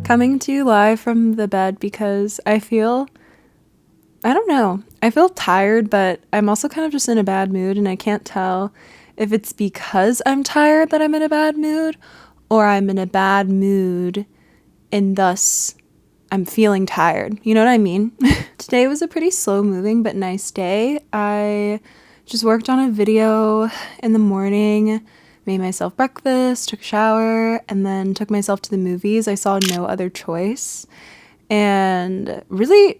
coming to you live from the bed because I feel tired, but I'm also kind of just in a bad mood, and I can't tell if it's because I'm tired that I'm in a bad mood, or I'm in a bad mood and thus I'm feeling tired. You know what I mean? Today was a pretty slow moving but nice day. I just worked on a video in the morning, made myself breakfast, took a shower, and then took myself to the movies. I saw No Other Choice, and really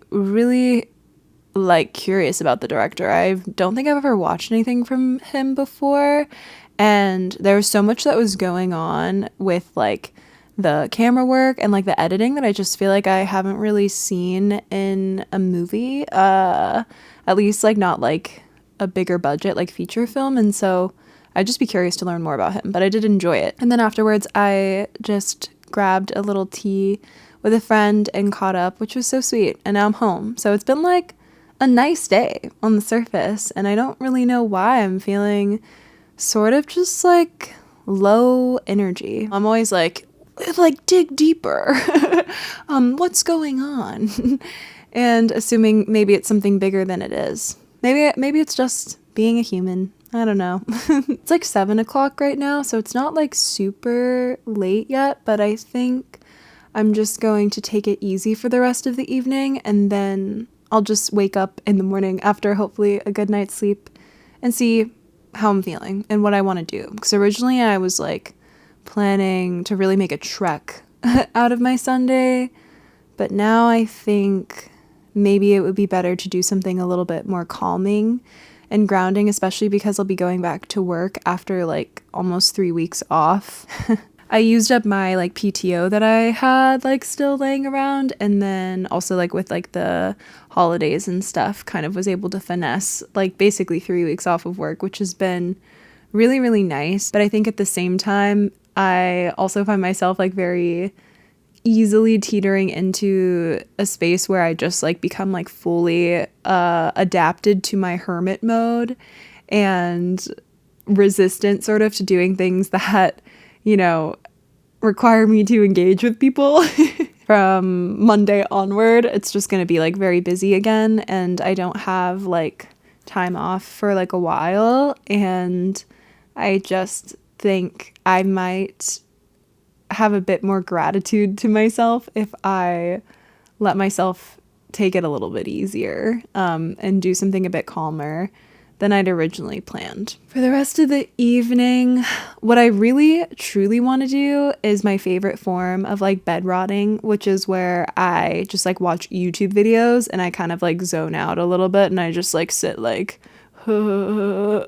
curious about the director. I don't think I've ever watched anything from him before, and there was so much that was going on with the camera work and the editing that I just feel like I haven't really seen in a movie, at least not a bigger budget feature film. And so I'd just be curious to learn more about him, but I did enjoy it. And then afterwards I just grabbed a little tea with a friend and caught up, which was so sweet. And now I'm home, so it's been a nice day on the surface, and I don't really know why I'm feeling sort of just low energy. I'm always dig deeper. What's going on? And assuming maybe it's something bigger than it is. Maybe it's just being a human. I don't know. It's 7:00 right now, so it's not super late yet, but I think I'm just going to take it easy for the rest of the evening, and then I'll just wake up in the morning after hopefully a good night's sleep and see how I'm feeling and what I want to do. Because originally I was planning to really make a trek out of my Sunday, but now I think maybe it would be better to do something a little bit more calming and grounding, especially because I'll be going back to work after almost 3 weeks off. I used up my PTO that I had still laying around, and then also with the holidays and stuff kind of was able to finesse basically 3 weeks off of work, which has been really nice. But I think at the same time I also find myself very easily teetering into a space where I just become fully adapted to my hermit mode and resistant sort of to doing things that require me to engage with people. From Monday onward, it's just going to be very busy again, and I don't have time off for a while, and I just think I might have a bit more gratitude to myself if I let myself take it a little bit easier, and do something a bit calmer than I'd originally planned. For the rest of the evening, what I really truly want to do is my favorite form of bed rotting, which is where I just watch YouTube videos and I kind of zone out a little bit, and I just sit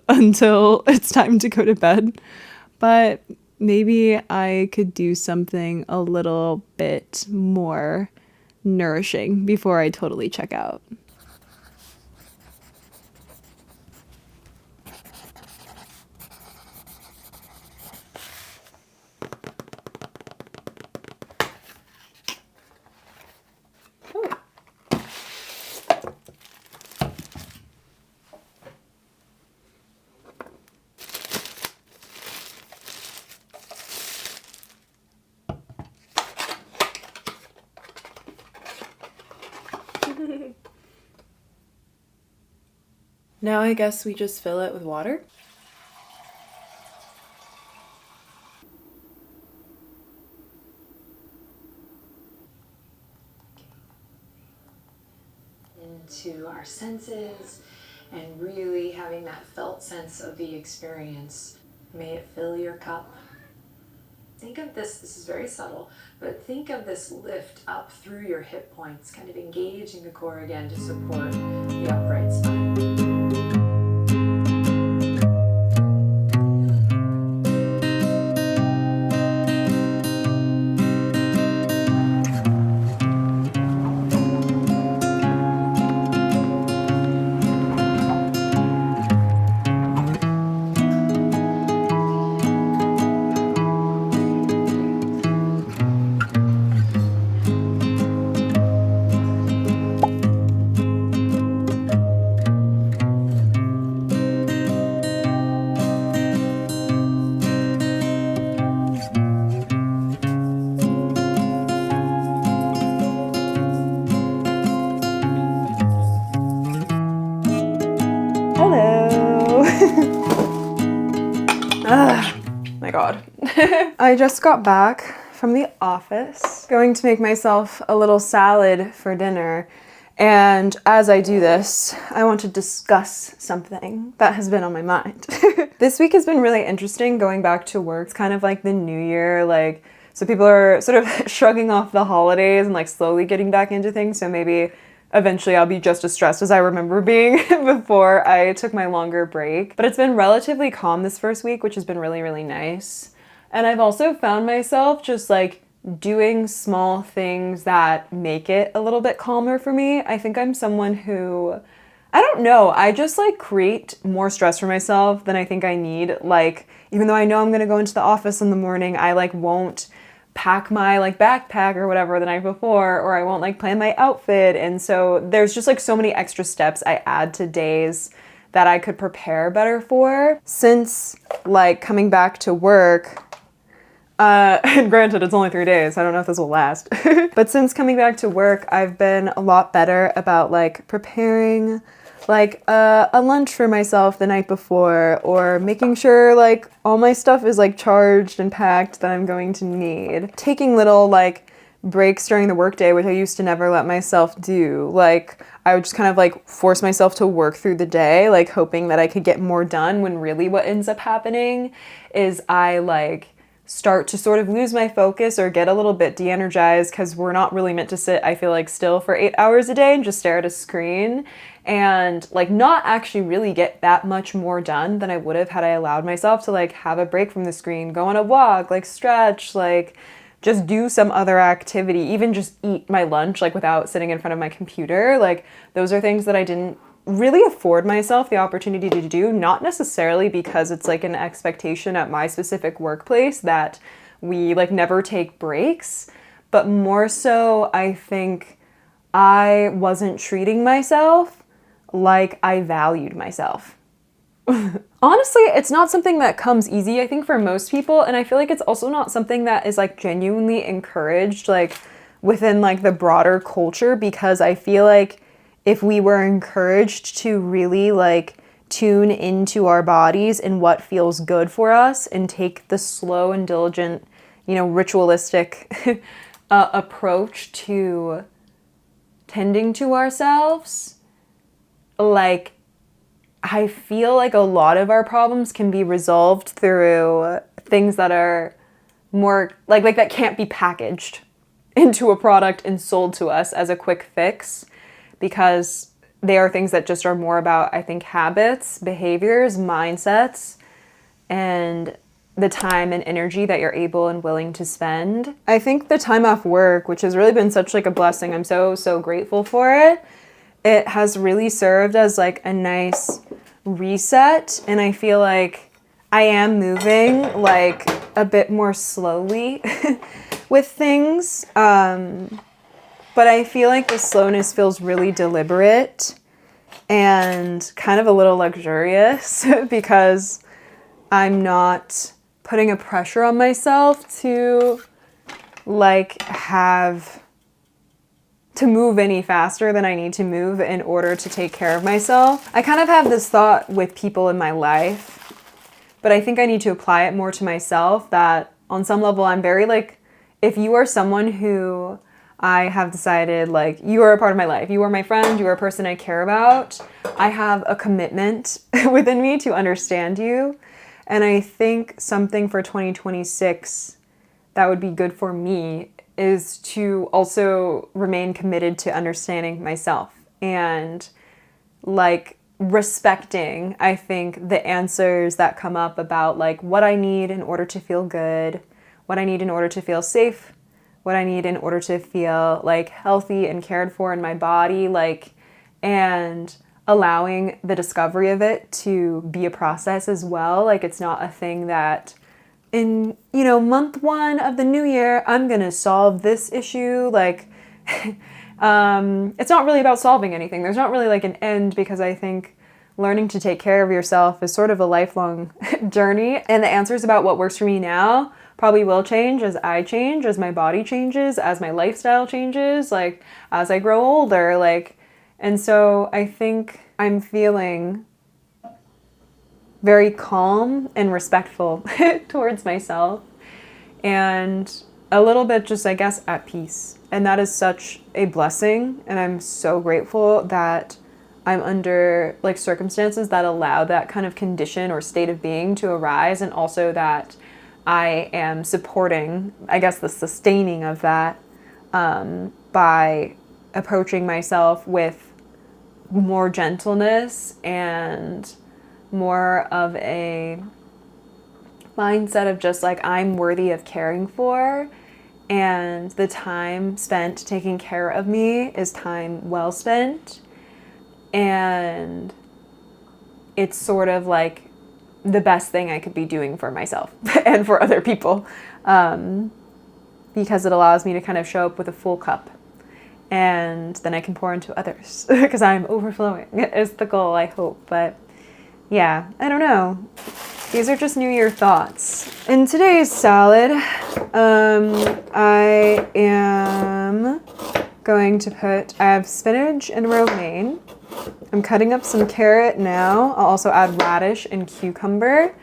until it's time to go to bed. But maybe I could do something a little bit more nourishing before I totally check out. Now I guess we just fill it with water. Into our senses and really having that felt sense of the experience. May it fill your cup. Think of this is very subtle, but think of this lift up through your hip points, kind of engaging the core again to support the upright spine. My God. I just got back from the office, going to make myself a little salad for dinner. And as I do this, I want to discuss something that has been on my mind. This week has been really interesting going back to work. It's kind of like the new year, like, so people are sort of shrugging off the holidays and like slowly getting back into things. So maybe eventually I'll be just as stressed as I remember being before I took my longer break. But it's been relatively calm this first week, which has been really, really nice. And I've also found myself just like doing small things that make it a little bit calmer for me. I think I'm someone who, I don't know, I just like create more stress for myself than I think I need. Like, even though I know I'm gonna go into the office in the morning, I like won't pack my like backpack or whatever the night before, or I won't like plan my outfit. And so there's just like so many extra steps I add to days that I could prepare better for. Since like coming back to work, and granted it's only 3 days, I don't know if this will last, but since coming back to work, I've been a lot better about like preparing like a lunch for myself the night before, or making sure like all my stuff is like charged and packed that I'm going to need. Taking little like breaks during the workday, which I used to never let myself do. Like I would just kind of like force myself to work through the day, like hoping that I could get more done, when really what ends up happening is I like start to sort of lose my focus or get a little bit de-energized, because we're not really meant to sit, I feel like, still for 8 hours a day and just stare at a screen and like not actually really get that much more done than I would have had I allowed myself to like have a break from the screen, go on a walk, like stretch, like just do some other activity, even just eat my lunch like without sitting in front of my computer. Like those are things that I didn't really afford myself the opportunity to do, not necessarily because it's like an expectation at my specific workplace that we like never take breaks, but more so I think I wasn't treating myself like I valued myself. Honestly, it's not something that comes easy, I think, for most people, and I feel like it's also not something that is like genuinely encouraged like within like the broader culture, because I feel like if we were encouraged to really like tune into our bodies and what feels good for us and take the slow and diligent, you know, ritualistic approach to tending to ourselves, like I feel like a lot of our problems can be resolved through things that are more like that can't be packaged into a product and sold to us as a quick fix, because they are things that just are more about, I think, habits, behaviors, mindsets, and the time and energy that you're able and willing to spend. I think the time off work, which has really been such like a blessing, I'm so, so grateful for it. It has really served as like a nice reset, and I feel like I am moving like a bit more slowly with things. But I feel like the slowness feels really deliberate and kind of a little luxurious because I'm not putting a pressure on myself to like have to move any faster than I need to move in order to take care of myself. I kind of have this thought with people in my life, but I think I need to apply it more to myself, that on some level I'm very like, if you are someone who I have decided like you are a part of my life, you are my friend, you are a person I care about, I have a commitment within me to understand you. And I think something for 2026 that would be good for me is to also remain committed to understanding myself and like respecting, I think, the answers that come up about like what I need in order to feel good, what I need in order to feel safe, what I need in order to feel like healthy and cared for in my body, like, and allowing the discovery of it to be a process as well. Like it's not a thing that in, you know, month 1 of the new year, I'm gonna solve this issue. Like, it's not really about solving anything. There's not really like an end, because I think learning to take care of yourself is sort of a lifelong journey. And the answers about what works for me now probably will change as I change, as my body changes, as my lifestyle changes, like as I grow older, like, and so I think I'm feeling very calm and respectful towards myself, and a little bit just, I guess, at peace. And that is such a blessing, and I'm so grateful that I'm under like circumstances that allow that kind of condition or state of being to arise, and also that I am supporting, I guess, the sustaining of that by approaching myself with more gentleness and more of a mindset of just like, I'm worthy of caring for, and the time spent taking care of me is time well spent, and it's sort of like the best thing I could be doing for myself and for other people, because it allows me to kind of show up with a full cup, and then I can pour into others because I'm overflowing is the goal, I hope. But yeah, I don't know. These are just New Year thoughts. In today's salad, I am going to I have spinach and romaine. I'm cutting up some carrot now. I'll also add radish and cucumber,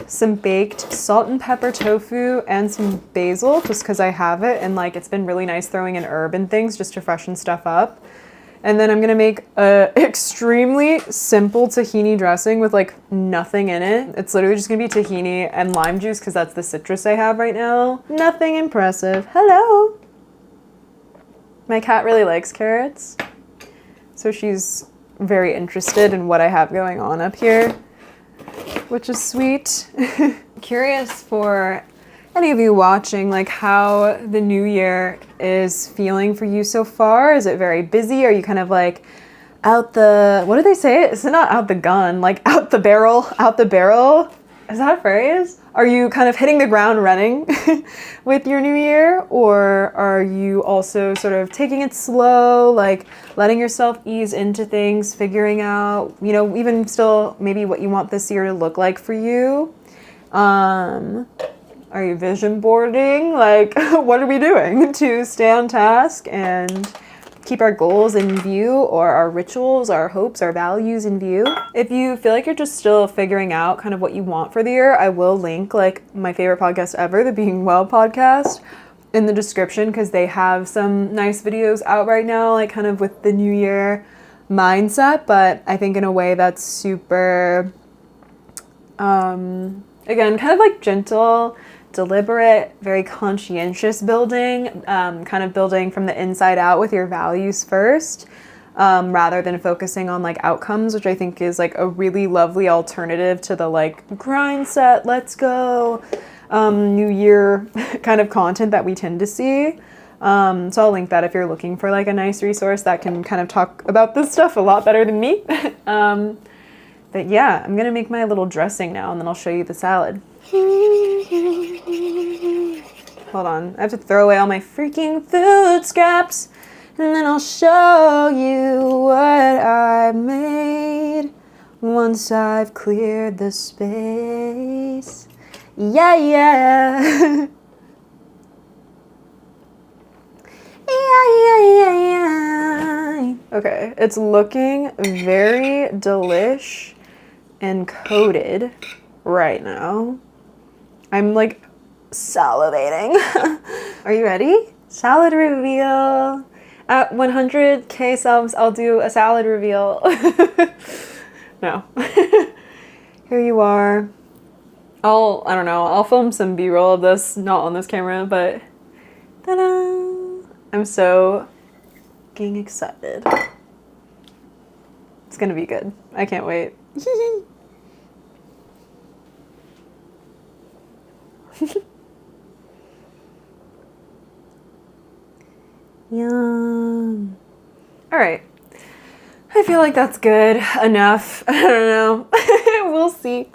some baked salt and pepper tofu, and some basil just because I have it, and like it's been really nice throwing in herb and things just to freshen stuff up. And then I'm gonna make a extremely simple tahini dressing with like nothing in it. It's literally just gonna be tahini and lime juice because that's the citrus I have right now. Nothing impressive. Hello! My cat really likes carrots, so she's very interested in what I have going on up here, which is sweet. Curious for any of you watching, like how the new year is feeling for you so far. Is it very busy? Are you kind of like out the, what do they say? It's not out the gun, like out the barrel, out the barrel. Is that a phrase? Are you kind of hitting the ground running with your new year? Or are you also sort of taking it slow, like letting yourself ease into things, figuring out, you know, even still maybe what you want this year to look like for you? Are you vision boarding? Like, what are we doing to stay on task and keep our goals in view, or our rituals, our hopes, our values in view? If you feel like you're just still figuring out kind of what you want for the year, I will link like my favorite podcast ever, the Being Well podcast, in the description, because they have some nice videos out right now, like kind of with the new year mindset, but I think in a way that's super, again, kind of like gentle, deliberate, very conscientious building, kind of building from the inside out with your values first, rather than focusing on like outcomes, which I think is like a really lovely alternative to the like grind set, let's go, new year kind of content that we tend to see. So I'll link that if you're looking for like a nice resource that can kind of talk about this stuff a lot better than me. But yeah, I'm gonna make my little dressing now, and then I'll show you the salad. Hold on, I have to throw away all my freaking food scraps, and then I'll show you what I made once I've cleared the space. Yeah, yeah. Yeah. Okay, it's looking very delish and coated right now. I'm like salivating. Are you ready? Salad reveal. At 100k subs, I'll do a salad reveal. No. Here you are. I don't know, I'll film some B-roll of this, not on this camera, but ta-da! I'm so fucking excited. It's gonna be good. I can't wait. Yum. All right. I feel like that's good enough. I don't know. We'll see.